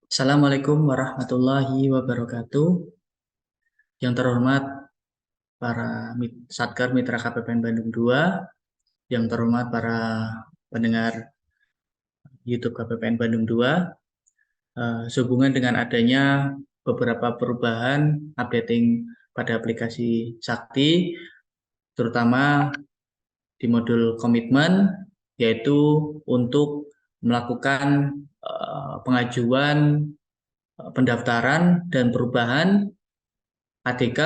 Assalamualaikum warahmatullahi wabarakatuh. Yang terhormat para Satker Mitra KPPN Bandung 2, yang terhormat para pendengar YouTube KPPN Bandung 2, sehubungan dengan adanya beberapa perubahan updating pada aplikasi Sakti, terutama di modul komitmen, yaitu untuk melakukan pengajuan pendaftaran dan perubahan ADK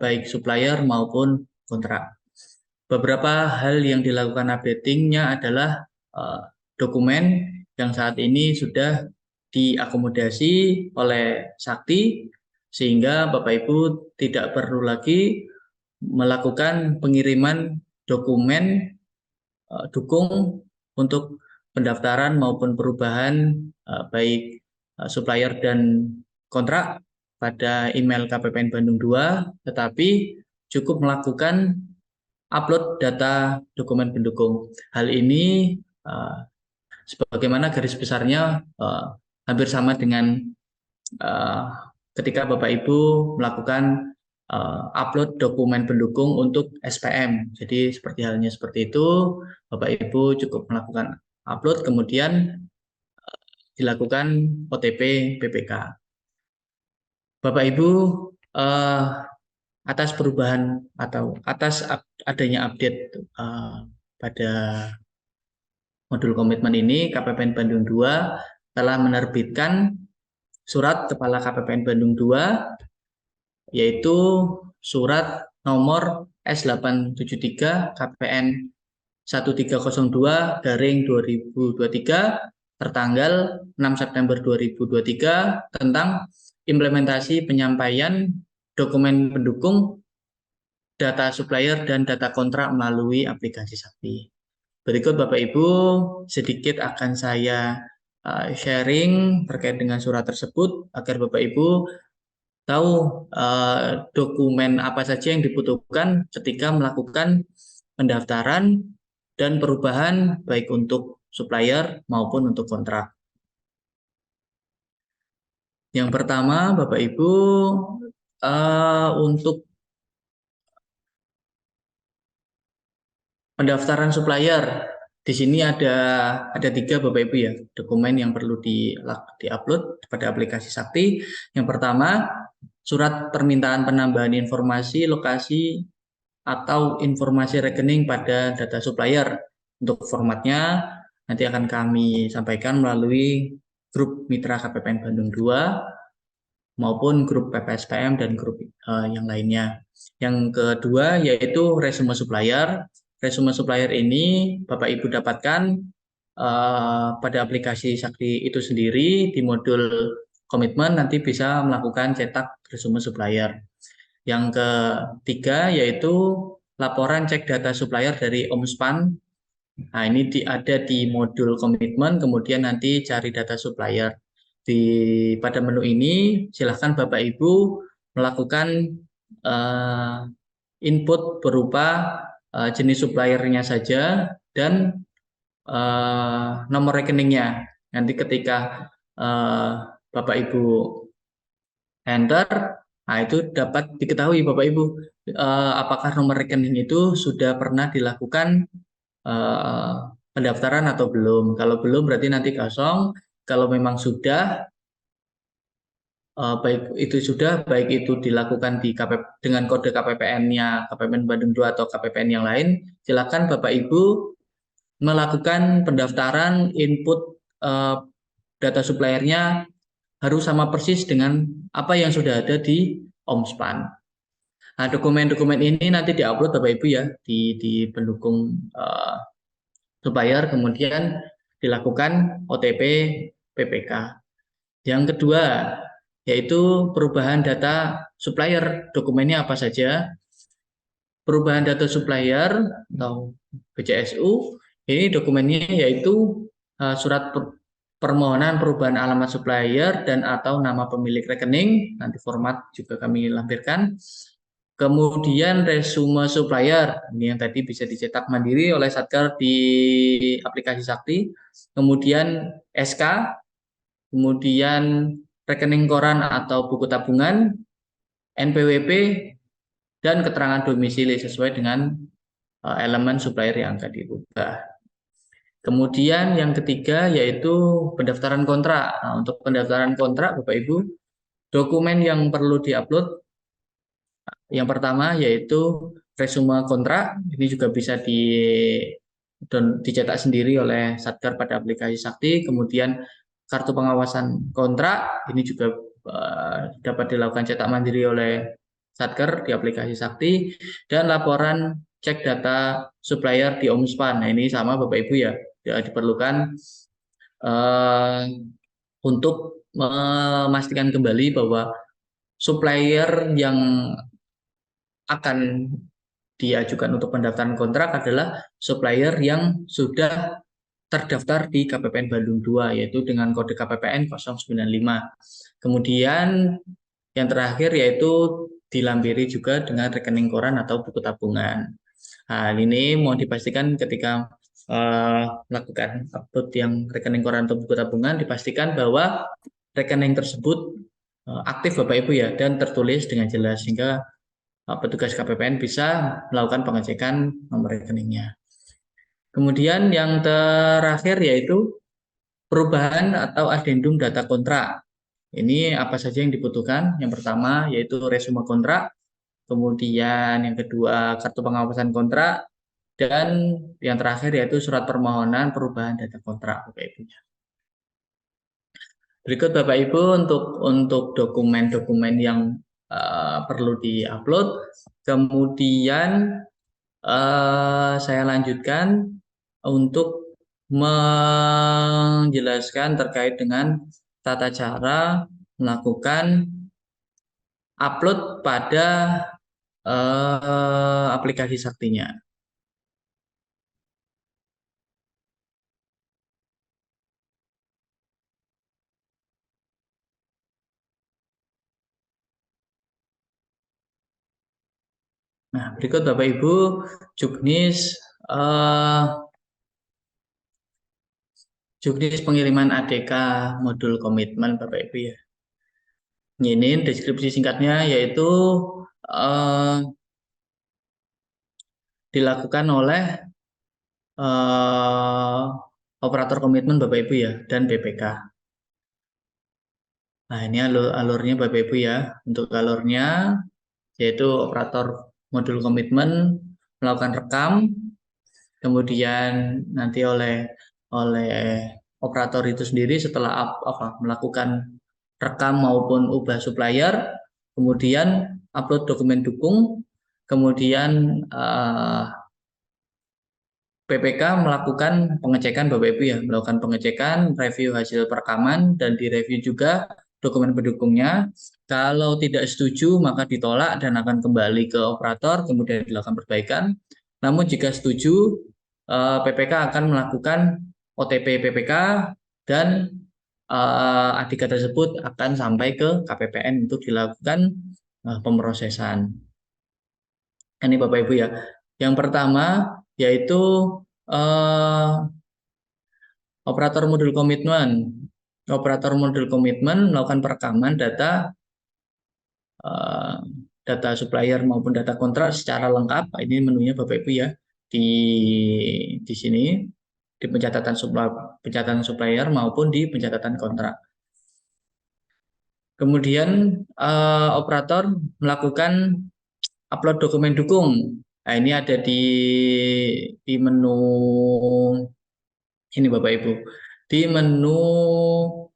baik supplier maupun kontrak. Beberapa hal yang dilakukan updatingnya adalah dokumen yang saat ini sudah diakomodasi oleh Sakti sehingga Bapak Ibu tidak perlu lagi melakukan pengiriman dokumen dukung untuk pendaftaran maupun perubahan baik supplier dan kontrak pada email KPPN Bandung 2, tetapi cukup melakukan upload data dokumen pendukung. Hal ini sebagaimana garis besarnya hampir sama dengan ketika Bapak Ibu melakukan upload dokumen pendukung untuk SPM. Jadi seperti halnya seperti itu, Bapak Ibu cukup melakukan upload, kemudian dilakukan OTP PPK. Bapak Ibu, atas perubahan atau atas adanya update pada modul komitmen ini, KPPN Bandung 2 telah menerbitkan surat Kepala KPPN Bandung 2, yaitu surat nomor S873 KPN 1302/2023 tertanggal 6 September 2023 tentang implementasi penyampaian dokumen pendukung data supplier dan data kontrak melalui aplikasi Sakti. Berikut Bapak Ibu sedikit akan saya sharing terkait dengan surat tersebut agar Bapak Ibu tahu dokumen apa saja yang dibutuhkan ketika melakukan pendaftaran dan perubahan baik untuk supplier maupun untuk kontrak. Yang pertama Bapak Ibu, untuk pendaftaran supplier, di sini ada 3 Bapak Ibu ya, dokumen yang perlu di-upload pada aplikasi Sakti. Yang pertama, surat permintaan penambahan informasi lokasi atau informasi rekening pada data supplier. Untuk formatnya nanti akan kami sampaikan melalui grup Mitra KPPN Bandung 2 maupun grup PPSPM dan grup yang lainnya. Yang kedua yaitu resume supplier. Resume supplier ini Bapak Ibu dapatkan pada aplikasi Sakti itu sendiri di modul komitmen, nanti bisa melakukan cetak resume supplier. Yang ketiga yaitu laporan cek data supplier dari OMSPAN. Nah, ini ada di modul komitmen, kemudian nanti cari data supplier. Pada menu ini silahkan Bapak Ibu melakukan input berupa jenis suppliernya saja dan nomor rekeningnya. Nanti ketika Bapak Ibu enter, nah itu dapat diketahui Bapak Ibu apakah nomor rekening itu sudah pernah dilakukan pendaftaran atau belum. Kalau belum berarti nanti kosong. Kalau memang sudah, baik itu dilakukan dengan kode KPPN-nya KPPN Bandung 2 atau KPPN yang lain, silakan Bapak Ibu melakukan pendaftaran input data suppliernya harus sama persis dengan apa yang sudah ada di OMSPAN. Nah, dokumen-dokumen ini nanti diupload Bapak Ibu ya di pendukung supplier, kemudian dilakukan OTP PPK. Yang kedua yaitu perubahan data supplier. Dokumennya apa saja? Perubahan data supplier atau BCSU, ini dokumennya yaitu surat permohonan perubahan alamat supplier dan atau nama pemilik rekening, nanti format juga kami lampirkan. Kemudian resume supplier, ini yang tadi bisa dicetak mandiri oleh Satker di aplikasi Sakti. Kemudian SK, kemudian rekening koran atau buku tabungan, NPWP, dan keterangan domisili sesuai dengan elemen supplier yang akan diubah. Kemudian yang ketiga yaitu pendaftaran kontrak. Nah, untuk pendaftaran kontrak, Bapak Ibu, dokumen yang perlu diupload yang pertama yaitu resume kontrak. Ini juga bisa dicetak sendiri oleh Satker pada aplikasi Sakti. Kemudian kartu pengawasan kontrak, ini juga dapat dilakukan cetak mandiri oleh Satker di aplikasi Sakti. Dan laporan cek data supplier di Omspan. Nah, ini sama Bapak Ibu ya, diperlukan untuk memastikan kembali bahwa supplier yang akan diajukan untuk pendaftaran kontrak adalah supplier yang sudah terdaftar di KPPN Bandung 2, yaitu dengan kode KPPN 095. Kemudian yang terakhir yaitu dilampiri juga dengan rekening koran atau buku tabungan. Nah, ini mau dipastikan ketika melakukan upload yang rekening koran atau buku tabungan, dipastikan bahwa rekening tersebut aktif Bapak Ibu ya, dan tertulis dengan jelas sehingga petugas KPPN bisa melakukan pengecekan nomor rekeningnya. Kemudian yang terakhir yaitu perubahan atau adendum data kontrak. Ini apa saja yang dibutuhkan? Yang pertama yaitu resume kontrak, kemudian yang kedua kartu pengawasan kontrak, dan yang terakhir yaitu surat permohonan perubahan data kontrak Bapak Ibu. Berikut Bapak Ibu untuk dokumen-dokumen yang perlu diupload. Kemudian saya lanjutkan untuk menjelaskan terkait dengan tata cara melakukan upload pada aplikasi Saktinya. Nah, berikut Bapak Ibu juknis pengiriman ADK modul komitmen Bapak Ibu ya. Ini deskripsi singkatnya yaitu dilakukan oleh operator komitmen Bapak Ibu ya dan BPK. Nah, ini alurnya Bapak Ibu ya. Untuk alurnya yaitu operator modul komitmen melakukan rekam, kemudian nanti oleh operator itu sendiri setelah melakukan rekam maupun ubah supplier, kemudian upload dokumen dukung, kemudian PPK melakukan pengecekan Bapak Ibu ya, melakukan pengecekan, review hasil perekaman, dan direview juga dokumen pendukungnya. Kalau tidak setuju maka ditolak dan akan kembali ke operator, kemudian dilakukan perbaikan. Namun jika setuju, PPK akan melakukan OTP PPK dan ADK tersebut akan sampai ke KPPN untuk dilakukan pemrosesan. Ini Bapak Ibu ya. Yang pertama yaitu operator modul komitmen. Operator modul komitmen melakukan perekaman data supplier maupun data kontrak secara lengkap. Ini menunya Bapak Ibu ya di sini di pencatatan supplier maupun di pencatatan kontrak. Kemudian operator melakukan upload dokumen dukung. Nah, ini ada di menu ini Bapak Ibu. Di menu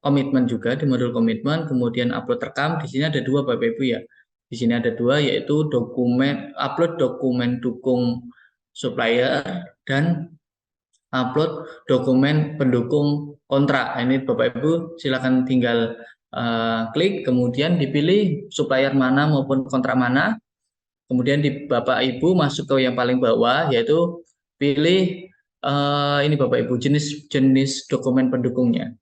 komitmen juga, di modul komitmen, kemudian upload rekam, di sini ada dua Bapak Ibu ya. Di sini ada dua yaitu upload dokumen dukung supplier dan upload dokumen pendukung kontrak. Ini Bapak Ibu silakan tinggal klik, kemudian dipilih supplier mana maupun kontrak mana. Kemudian di Bapak Ibu masuk ke yang paling bawah yaitu pilih ini Bapak Ibu jenis dokumen pendukungnya.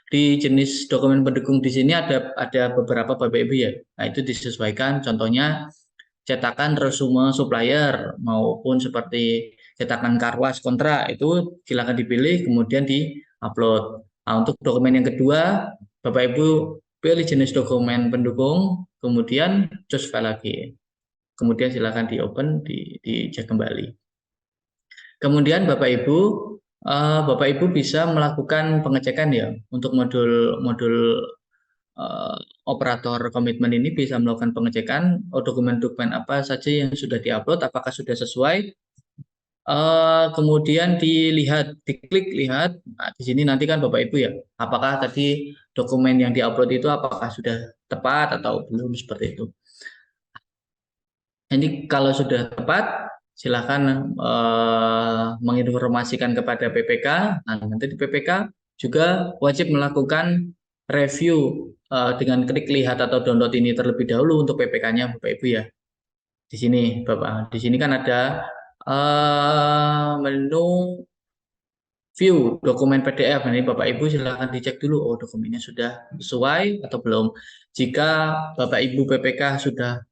Di jenis dokumen pendukung di sini ada beberapa Bapak Ibu ya. Nah, itu disesuaikan, contohnya cetakan resume supplier maupun seperti cetakan karwas kontrak, itu silakan dipilih kemudian di-upload. Nah, untuk dokumen yang kedua Bapak Ibu pilih jenis dokumen pendukung, kemudian choose file lagi. Kemudian silakan di open, dicek kembali. Kemudian Bapak Ibu bisa melakukan pengecekan ya untuk modul operator komitmen ini bisa melakukan pengecekan dokumen-dokumen apa saja yang sudah diupload, apakah sudah sesuai. Kemudian diklik lihat. Nah, di sini nanti kan Bapak Ibu ya, apakah tadi dokumen yang diupload itu apakah sudah tepat atau belum seperti itu. Jadi kalau sudah tepat, silakan menginformasikan kepada PPK. Nah, nanti di PPK juga wajib melakukan review dengan klik lihat atau download ini terlebih dahulu untuk PPK-nya Bapak Ibu ya. Di sini Bapak, di sini kan ada menu view dokumen PDF. Ini Bapak Ibu silakan dicek dulu, oh dokumennya sudah sesuai atau belum. Jika Bapak Ibu PPK sudah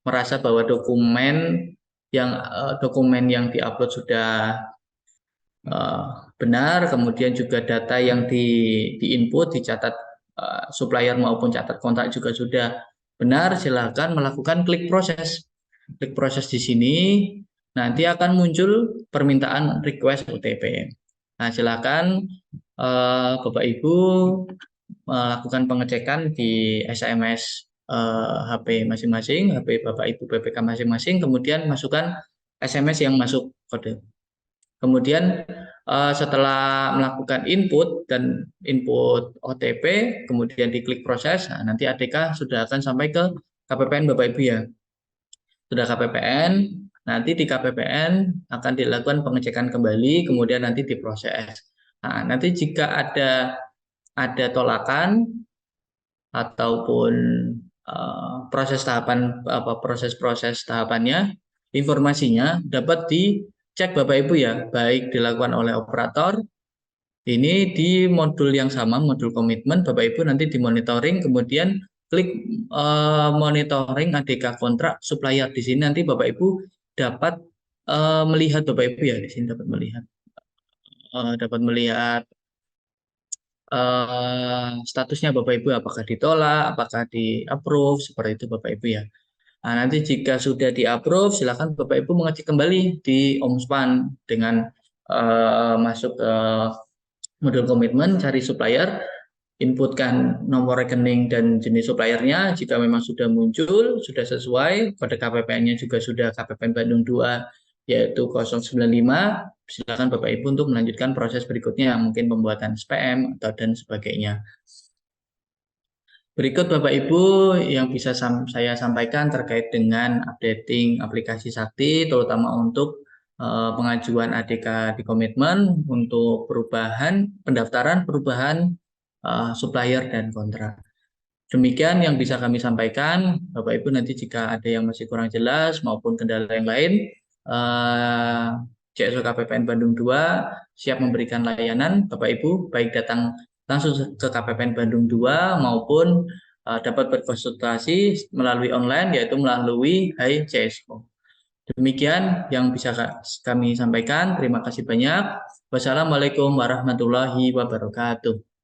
merasa bahwa dokumen yang diupload sudah benar, kemudian juga data yang diinput, dicatat supplier maupun catat kontak juga sudah benar, silakan melakukan klik proses. Klik proses di sini, nanti akan muncul permintaan request OTP. Nah, silakan Bapak Ibu melakukan pengecekan di SMS HP masing-masing, HP Bapak Ibu PPK masing-masing, kemudian masukkan SMS yang masuk kode. Kemudian setelah melakukan input dan input OTP, kemudian diklik proses, nah, nanti ADK sudah akan sampai ke KPPN Bapak Ibu ya. Sudah KPPN, nanti di KPPN akan dilakukan pengecekan kembali, kemudian nanti diproses. Nah, nanti jika ada tolakan ataupun proses tahapannya, informasinya dapat dicek Bapak Ibu ya, baik dilakukan oleh operator. Ini di modul yang sama, modul komitmen, Bapak Ibu nanti dimonitoring, kemudian klik monitoring ADK kontrak supplier. Di sini nanti Bapak Ibu dapat melihat Bapak Ibu ya, di sini dapat melihat statusnya Bapak Ibu, apakah ditolak, apakah di approve, seperti itu Bapak Ibu ya. Nah, nanti jika sudah di approve, silakan Bapak Ibu mengecek kembali di Omspan dengan masuk ke modul komitmen, cari supplier, inputkan nomor rekening dan jenis suppliernya. Jika memang sudah muncul, sudah sesuai, pada KPPN-nya juga sudah KPPN Bandung 2 yaitu 095, silakan Bapak Ibu untuk melanjutkan proses berikutnya, mungkin pembuatan SPM atau dan sebagainya. Berikut Bapak Ibu yang bisa saya sampaikan terkait dengan updating aplikasi Sakti, terutama untuk pengajuan ADK di komitmen untuk pendaftaran perubahan supplier dan kontrak. Demikian yang bisa kami sampaikan, Bapak Ibu. Nanti jika ada yang masih kurang jelas maupun kendala yang lain, CSO KPPN Bandung 2 siap memberikan layanan Bapak Ibu, baik datang langsung ke KPPN Bandung 2 maupun dapat berkonsultasi melalui online, yaitu melalui Hai CSO. Demikian yang bisa kami sampaikan. Terima kasih banyak. Wassalamualaikum warahmatullahi wabarakatuh.